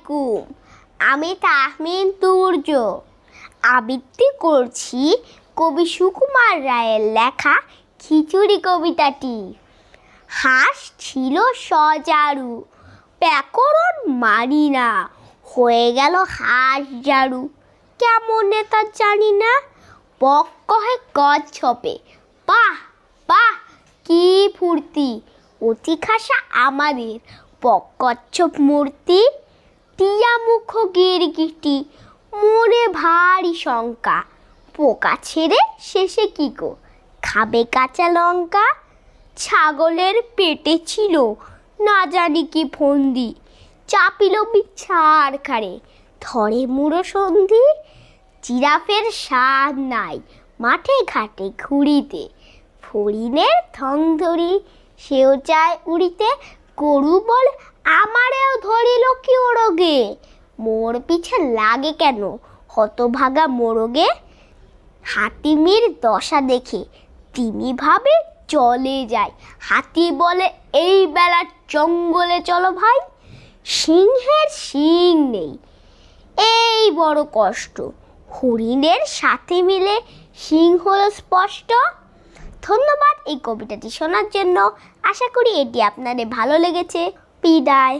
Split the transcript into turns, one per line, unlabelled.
আলাইকুম। আমি তাহমিন তুর্য আবৃত্তি করছি কবি সুকুমার রায়ের লেখা খিচুড়ি কবিতাটি। হাঁস ছিল সজারু, ব্যাকরণ মানি না, হয়ে গেল হাঁস জারু। কেমনে তা জানি না, বক কহে কচ্ছপে, বাহ বাহ কি ফুর্তি, অতি খাসা আমাদের বক কচ্ছপ মূর্তি। টিয়া মুখ গিরগিটি, মনে ভারী শঙ্কা, পোকা ছেড়ে শেষে কি গো খাবে কাঁচা লঙ্কা। ছাগলের পেটে ছিল না জানি কি ফন্দি, চাপিল বিছার খাড়ে, ধরে মুড়ো সন্ধি। জিরাফের স্বাদ নাই মাঠে ঘাটে ঘুরিতে, ফড়িনের থং ধরি সেও চায় উড়িতে। গরু বলে আমারেও ধরিল কি ওরগে, মোর পিছে লাগে কেন হতভাগা মোরগে। হাতিমির দশা দেখে তিনি ভাবে চলে যায়, হাতি বলে এই বেলা জঙ্গলে চলো ভাই। সিংহের শিং নেই এই বড় কষ্ট, হরিণের সাথে মিলে সিং হলো স্পষ্ট। ধন্যবাদ এই কবিতাটি শোনার জন্য। আশা করি এটি আপনাদের ভালো লেগেছে। বিদায়।